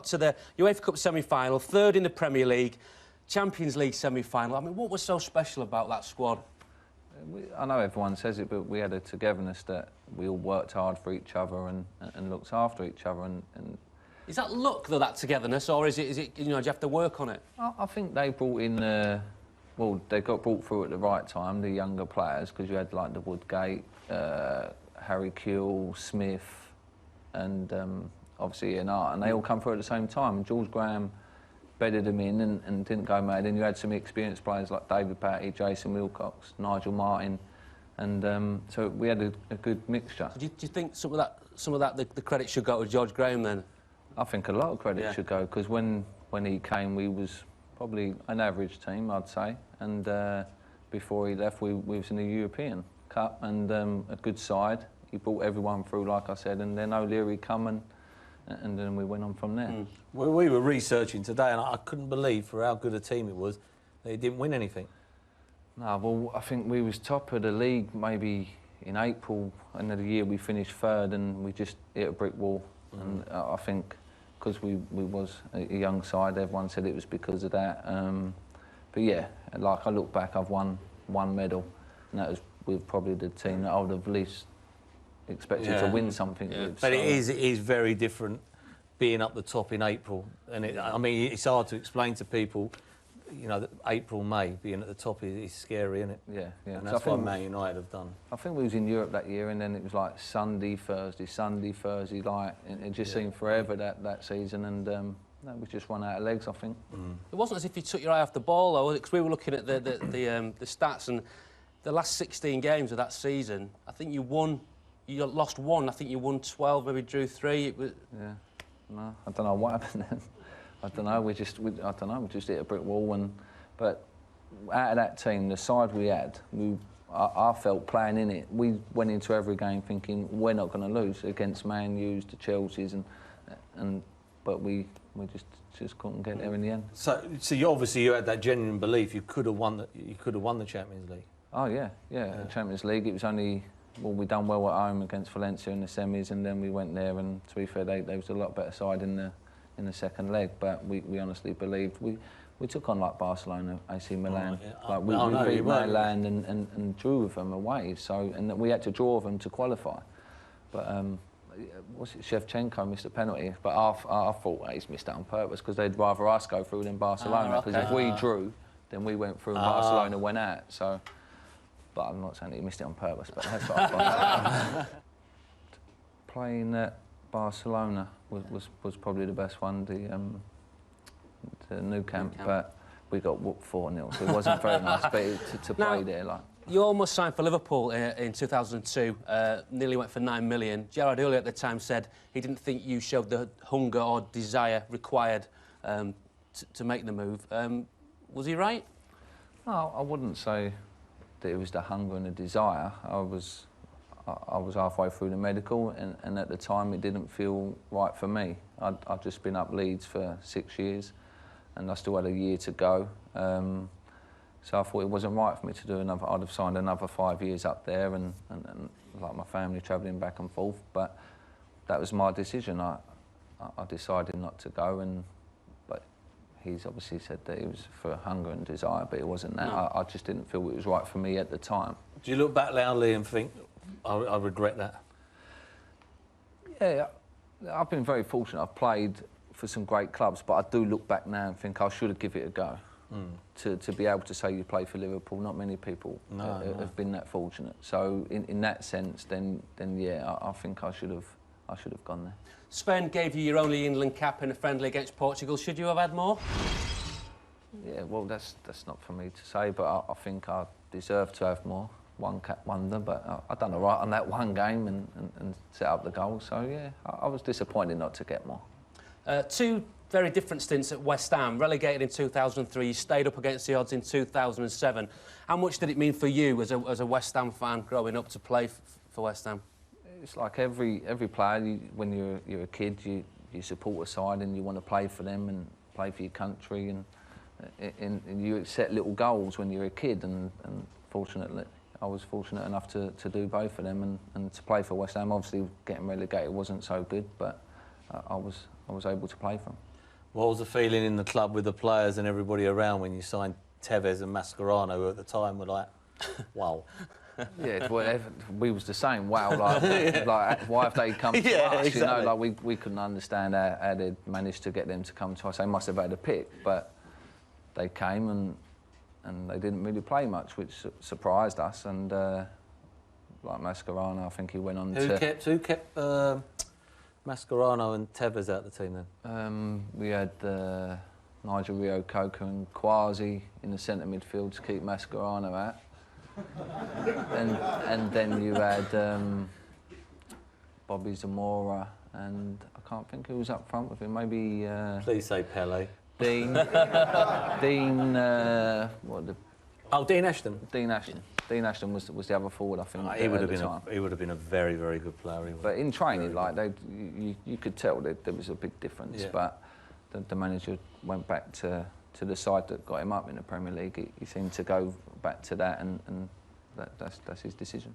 got to the UEFA Cup semi-final, third in the Premier League, Champions League semi-final. I mean, what was so special about that squad? I know everyone says it, but we had a togetherness that we all worked hard for each other and looked after each other. And is that luck, though, that togetherness, or is it you know, do you have to work on it? I think they brought in, well, they got brought through at the right time, the younger players, because you had like the Woodgate, Harry Kewell, Smith, and obviously Ian Hart, and they all come through at the same time. And George Graham bedded them in and didn't go mad. And you had some experienced players like David Patty, Jason Wilcox, Nigel Martin, and so we had a good mixture. So do you think some of that the credit should go to George Graham then? I think a lot of credit should go, because when he came, we was probably an average team, I'd say, and before he left, we was in the European Cup and a good side. He brought everyone through, like I said, and then O'Leary come and then we went on from there. Well, we were researching today, and I couldn't believe for how good a team it was that it didn't win anything. No, well, I think we was top of the league maybe in April, end of the year we finished third, and we just hit a brick wall. And I think because we was a young side, everyone said it was because of that. But yeah, like I look back, I've won one medal, and that was with probably the team that I would have least expected to win something with. But it is very different being up the top in April, and I mean, it's hard to explain to people. You know, that April, May, being at the top is scary, isn't it? Yeah. And that's what Man United have done. I think we was in Europe that year, and then it was like Sunday, Thursday, like, and it just seemed forever that season, and no, we just run out of legs, I think. It wasn't as if you took your eye off the ball, though, because we were looking at the stats, and the last 16 games of that season, I think you lost one, I think you won 12, maybe drew 3. It was... Yeah, no, I don't know what happened then. I don't know. We just hit a brick wall, but out of that team, the side we had, I felt playing in it. We went into every game thinking we're not going to lose against Man U's, the Chelsea's, but we just couldn't get there in the end. So you had that genuine belief you could have won the Champions League. Oh yeah. The Champions League. It was only. Well, we done well at home against Valencia in the semis, and then we went there, and to be fair, they was a lot better side in the second leg, but we honestly believed we took on like Barcelona, AC Milan, like we beat Milan and drew with them away. So and we had to draw with them to qualify. But was it Shevchenko missed a penalty? But I thought he's missed that on purpose because they'd rather us go through than Barcelona. Because if we drew, then we went through and Barcelona went out. So, but I'm not saying that he missed it on purpose. But that's what I thought. Playing at Barcelona was probably the best one, the Nou Camp, but we got whooped 4-0, so it wasn't very nice. But to play there, like. You almost signed for Liverpool in 2002, nearly went for 9 million. Gerard Houllier at the time said he didn't think you showed the hunger or desire required to make the move. Was he right? No, I wouldn't say that it was the hunger and the desire. I was halfway through the medical, and at the time it didn't feel right for me. I'd just been up Leeds for 6 years, and I still had a year to go. So I thought it wasn't right for me to do another. I'd have signed another 5 years up there, and like my family travelling back and forth. But that was my decision. I decided not to go, but he's obviously said that it was for hunger and desire, but it wasn't that. No. I just didn't feel it was right for me at the time. Do you look back loudly and think, I regret that? Yeah, I've been very fortunate. I've played for some great clubs, but I do look back now and think I should have given it a go. To be able to say you play for Liverpool, not many people have been that fortunate. So in that sense, then yeah, I think I should have gone there. Spain gave you your only England cap in a friendly against Portugal. Should you have had more? Yeah, well, that's not for me to say, but I think I deserve to have more. One cap wonder, but I done all right on that one game and set up the goal. So yeah, I was disappointed not to get more. Two very different stints at West Ham. Relegated in 2003, you stayed up against the odds in 2007. How much did it mean for you as a West Ham fan growing up to play for West Ham? It's like every player. When you're a kid, you support a side and you want to play for them and play for your country, and you set little goals when you're a kid. And fortunately, I was fortunate enough to do both of them and to play for West Ham. Obviously, getting relegated wasn't so good, but I was able to play for them. What was the feeling in the club with the players and everybody around when you signed Tevez and Mascherano, who at the time were like, wow? Yeah, we was the same. Wow, like why have they come to us? Exactly. You know, like we couldn't understand how they'd managed to get them to come to us. They must have had a pick, but they came and they didn't really play much, which surprised us. And like Mascherano, I think he went on Who kept Mascherano and Tevez out of the team then? We had Nigel Rio-Coker and Quasi in the centre midfield to keep Mascherano out. and then you had Bobby Zamora, and I can't think who was up front with him. Maybe Please say Pele. Dean. Dean. Dean Ashton. Dean Ashton. Dean Ashton was the other forward, I think. He would have been a very, very good player. But in training, like you could tell that there was a big difference. Yeah. But the manager went back to the side that got him up in the Premier League. He seemed to go back to that, and that's his decision.